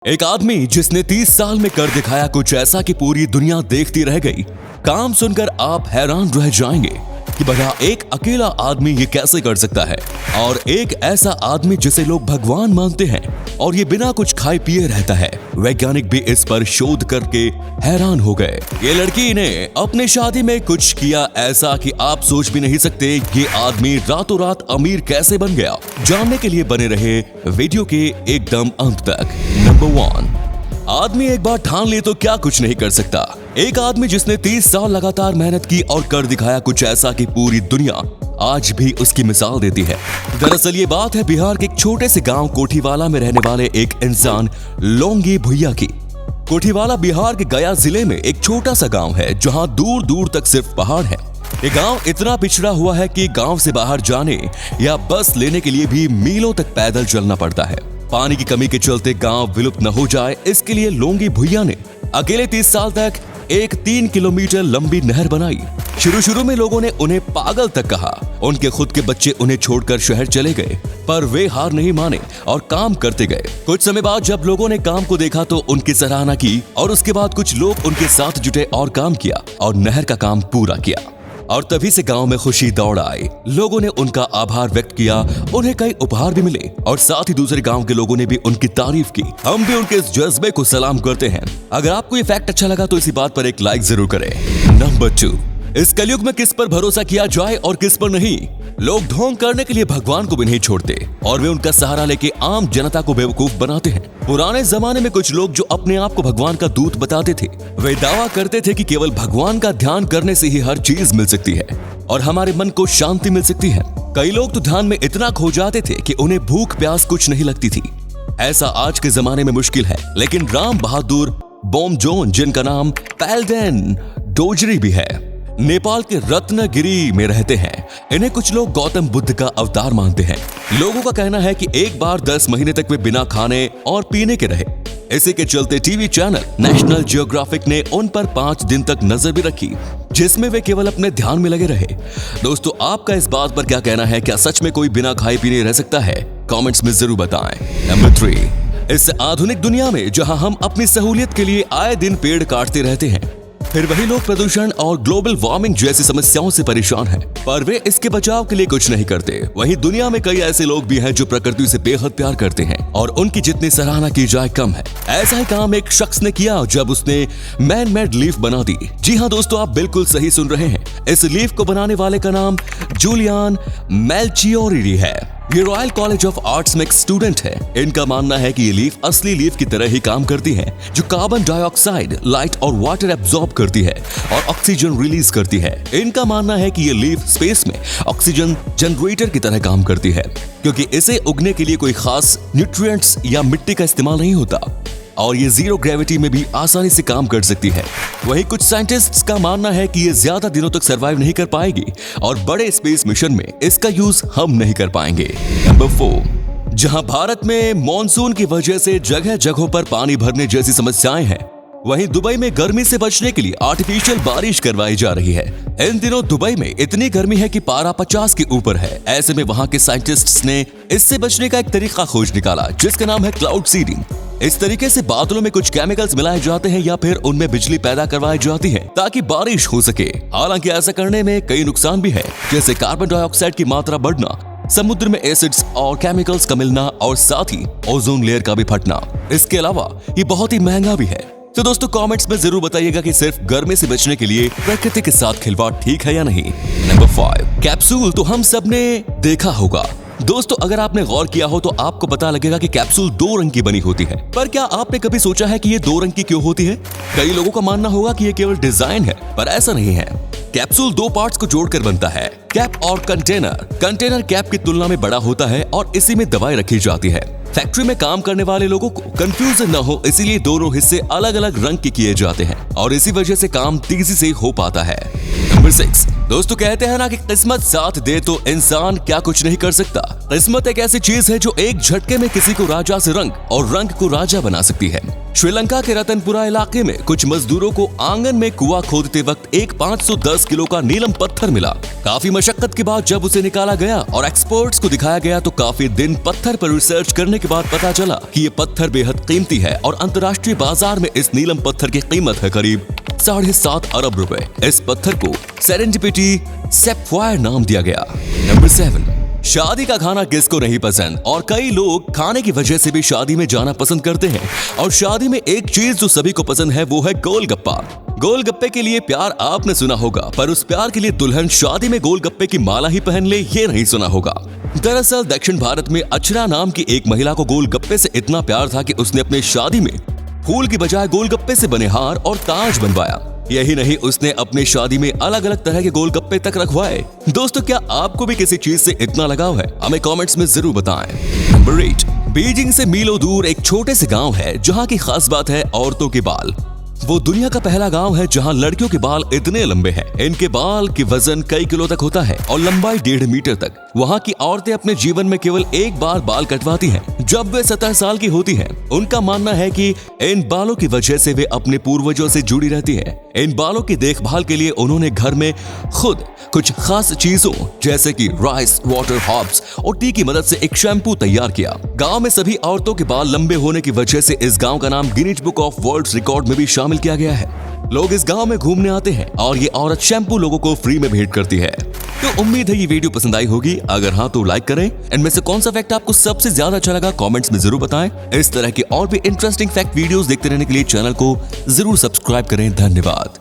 एक आदमी जिसने 30 साल में कर दिखाया कुछ ऐसा कि पूरी दुनिया देखती रह गई। काम सुनकर आप हैरान रह जाएंगे कि भला एक अकेला आदमी ये कैसे कर सकता है, और एक ऐसा आदमी जिसे लोग भगवान मानते हैं और ये बिना कुछ खाए पिए रहता है। वैज्ञानिक भी इस पर शोध करके हैरान हो गए। ये लड़की ने अपने शादी में कुछ किया ऐसा कि आप सोच भी नहीं सकते ये आदमी रातों रात अमीर कैसे बन गया। जानने के लिए बने रहे वीडियो के एकदम अंत तक। नंबर 1, आदमी एक बार ठान ले तो क्या कुछ नहीं कर सकता। एक आदमी जिसने 30 साल लगातार मेहनत की और कर दिखाया कुछ ऐसा कि पूरी दुनिया आज भी उसकी मिसाल देती है। दरअसल ये बात है बिहार के एक छोटे से गांव कोठीवाला में रहने वाले एक इंसान लोंगी भुइया की। कोठीवाला बिहार के गया जिले में एक छोटा सा गांव है जहां दूर दूर तक सिर्फ पहाड़ है। ये गांव इतना पिछड़ा हुआ है कि गांव से बाहर जाने या बस लेने के लिए भी मीलों तक पैदल चलना पड़ता है। पानी की कमी के चलते गांव विलुप्त न हो जाए, इसके लिए लोंगी भुइया ने अकेले 30 साल तक एक 3 किलोमीटर लंबी नहर बनाई। शुरू में लोगों ने उन्हें पागल तक कहा। उनके खुद के बच्चे उन्हें छोड़कर शहर चले गए, पर वे हार नहीं माने और काम करते गए। कुछ समय बाद जब लोगों ने काम को देखा तो उनकी सराहना की और उसके बाद कुछ लोग उनके साथ जुटे और काम किया और नहर का काम पूरा किया। और तभी से गांव में खुशी दौड़ आई। लोगों ने उनका आभार व्यक्त किया, उन्हें कई उपहार भी मिले और साथ ही दूसरे गांव के लोगों ने भी उनकी तारीफ की। हम भी उनके इस जज्बे को सलाम करते हैं। अगर आपको ये फैक्ट अच्छा लगा तो इसी बात पर एक लाइक जरूर करें। नंबर 2, इस कलयुग में किस पर भरोसा किया जाए और किस पर नहीं। लोग ढोंग करने के लिए भगवान को भी नहीं छोड़ते और वे उनका सहारा लेके आम जनता को बेवकूफ बनाते हैं। पुराने जमाने में कुछ लोग जो अपने आप को भगवान का दूत बताते थे, वे दावा करते थे कि केवल भगवान का ध्यान करने से ही हर चीज मिल सकती है और हमारे मन को शांति मिल सकती है। कई लोग तो ध्यान में इतना खो जाते थे कि उन्हें भूख प्यास कुछ नहीं लगती थी। ऐसा आज के जमाने में मुश्किल है, लेकिन राम बहादुर बोमजोन, जिनका नाम पैलडेन डोजरी भी है, नेपाल के रत्नगिरी में रहते हैं। इन्हें कुछ लोग गौतम बुद्ध का अवतार मानते हैं। लोगों का कहना है कि एक बार 10 महीने तक वे बिना खाने और पीने के रहे। इसी के चलते टीवी चैनल नेशनल जियोग्राफिक ने उन पर 5 दिन तक नजर भी रखी, जिसमें वे केवल अपने ध्यान में लगे रहे। दोस्तों, आपका इस बात पर क्या कहना है? क्या सच में कोई बिना खाए पीने रह सकता है? कमेंट्स में जरूर बताएं। नंबर 3, इस आधुनिक दुनिया में जहां हम अपनी सहूलियत के लिए आए दिन पेड़ काटते रहते हैं, फिर वही लोग प्रदूषण और ग्लोबल वार्मिंग जैसी समस्याओं से परेशान हैं, पर वे इसके बचाव के लिए कुछ नहीं करते। वहीं दुनिया में कई ऐसे लोग भी हैं जो प्रकृति से बेहद प्यार करते हैं और उनकी जितनी सराहना की जाए कम है। ऐसा ही काम एक शख्स ने किया जब उसने मैन मेड लीफ बना दी। जी हाँ दोस्तों, आप बिल्कुल सही सुन रहे हैं। इस लीफ को बनाने वाले का नाम जूलियन मेल्चियोरी है। ये रॉयल कॉलेज ऑफ आर्ट्स में एक स्टूडेंट है। इनका मानना है कि ये लीफ असली लीफ की तरह ही काम करती है, जो कार्बन डाइऑक्साइड, लाइट और वाटर एब्जॉर्ब करती है और ऑक्सीजन रिलीज करती है। इनका मानना है कि ये लीफ स्पेस में ऑक्सीजन जनरेटर की तरह काम करती है, क्योंकि इसे उगने के लिए कोई खास न्यूट्रिएंट्स या मिट्टी का इस्तेमाल नहीं होता और ये जीरो ग्रेविटी में भी आसानी से काम कर सकती है। वहीं कुछ साइंटिस्ट्स का मानना है कि ये ज्यादा दिनों तक सरवाइव नहीं कर पाएगी और बड़े स्पेस मिशन में इसका यूज हम नहीं कर पाएंगे। नंबर 4, जहां भारत में मॉनसून की वजह से जगह जगहों पर पानी भरने जैसी समस्याएं हैं, वहीं दुबई में गर्मी से बचने के लिए आर्टिफिशियल बारिश करवाई जा रही है। इन दिनों दुबई में इतनी गर्मी है कि पारा 50 के ऊपर है। ऐसे में वहां के साइंटिस्ट्स ने इससे बचने का एक तरीका खोज निकाला, जिसका नाम है क्लाउड सीडिंग। इस तरीके से बादलों में कुछ केमिकल्स मिलाए जाते हैं या फिर उनमें बिजली पैदा करवाई जाती है ताकि बारिश हो सके। हालांकि ऐसा करने में कई नुकसान भी है, जैसे कार्बन डाइऑक्साइड की मात्रा बढ़ना, समुद्र में एसिड्स और केमिकल्स का मिलना और साथ ही ओजोन लेयर का भी फटना। इसके अलावा ये बहुत ही महंगा भी है। तो दोस्तों, कमेंट्स में जरूर बताइएगा कि सिर्फ गर्मी से बचने के लिए प्रकृति के साथ खिलवाड़ ठीक है या नहीं। नंबर 5, कैप्सूल तो हम सब ने देखा होगा। दोस्तों, अगर आपने गौर किया हो तो आपको पता लगेगा कि कैप्सूल 2 रंग की बनी होती है। पर क्या आपने कभी सोचा है कि ये 2 रंग की क्यों होती है? कई लोगों का मानना होगा कि ये केवल डिजाइन है, पर ऐसा नहीं है। कैप्सूल 2 पार्ट्स को जोड़कर बनता है, कैप और कंटेनर। कंटेनर कैप की तुलना में बड़ा होता है और इसी में दवाई रखी जाती है। फैक्ट्री में काम करने वाले लोगों को कंफ्यूजन न हो, इसीलिए दोनों हिस्से अलग अलग रंग के किए जाते हैं और इसी वजह से काम तेजी से हो पाता है। नंबर 6, दोस्तों कहते हैं ना कि किस्मत साथ दे तो इंसान क्या कुछ नहीं कर सकता। किस्मत एक ऐसी चीज है जो एक झटके में किसी को राजा से रंग और रंग को राजा बना सकती है। श्रीलंका के रतनपुरा इलाके में कुछ मजदूरों को आंगन में कुआं खोदते वक्त एक 510 किलो का नीलम पत्थर मिला। काफी मशक्कत के बाद जब उसे निकाला गया और एक्सपर्ट्स को दिखाया गया तो काफी दिन पत्थर पर रिसर्च करने के बाद पता चला कि ये पत्थर बेहद कीमती है और अंतर्राष्ट्रीय बाजार में इस नीलम पत्थर की कीमत है करीब 7.5 अरब रुपए। इस पत्थर को सेरेंडिपिटी सैफायर नाम दिया गया। नंबर 7, शादी का खाना किसको नहीं पसंद और कई लोग खाने की वजह से भी शादी में जाना पसंद करते हैं। और शादी में एक चीज जो सभी को पसंद है वो है गोलगप्पा। गोलगप्पे के लिए प्यार आपने सुना होगा, पर उस प्यार के लिए दुल्हन शादी में गोलगप्पे की माला ही पहन ले ये नहीं सुना होगा। दरअसल दक्षिण भारत में अचरा नाम की एक महिला को गोलगप्पे से इतना प्यार था कि उसने अपने शादी में फूल की बजाय गोलगप्पे से बने हार और ताज बनवाया। यही नहीं, उसने अपनी शादी में अलग अलग तरह के गोलगप्पे तक रखवाए। दोस्तों, क्या आपको भी किसी चीज से इतना लगाव है? हमें कमेंट्स में जरूर बताएं। नंबर 8, बीजिंग से मीलों दूर एक छोटे से गांव है जहां की खास बात है औरतों के बाल। वो दुनिया का पहला गांव है जहां लड़कियों के बाल इतने लंबे हैं। इनके बाल की वजन कई किलो तक होता है और लंबाई 1.5 मीटर तक। वहां की औरतें अपने जीवन में केवल एक बार बाल कटवाती हैं जब वे 17 साल की होती हैं। उनका मानना है कि इन बालों की वजह से वे अपने पूर्वजों से जुड़ी रहती हैं। इन बालों की देखभाल के लिए उन्होंने घर में खुद कुछ खास चीजों जैसे कि राइस वाटर हर्ब्स और टी की मदद से एक शैम्पू तैयार किया। गांव में सभी औरतों के बाल लंबे होने की वजह से इस गांव का नाम Guinness book of world record में भी शामिल किया गया है। लोग इस गांव में घूमने आते हैं और ये औरत शैम्पू लोगों को फ्री में भेंट करती है। तो उम्मीद है ये वीडियो पसंद आई होगी। अगर हाँ तो लाइक करें। इनमें से कौन सा फैक्ट आपको सबसे ज्यादा अच्छा लगा कमेंट्स में जरूर बताएं। इस तरह के और भी इंटरेस्टिंग फैक्ट वीडियोस देखते रहने के लिए चैनल को जरूर सब्सक्राइब करें। धन्यवाद।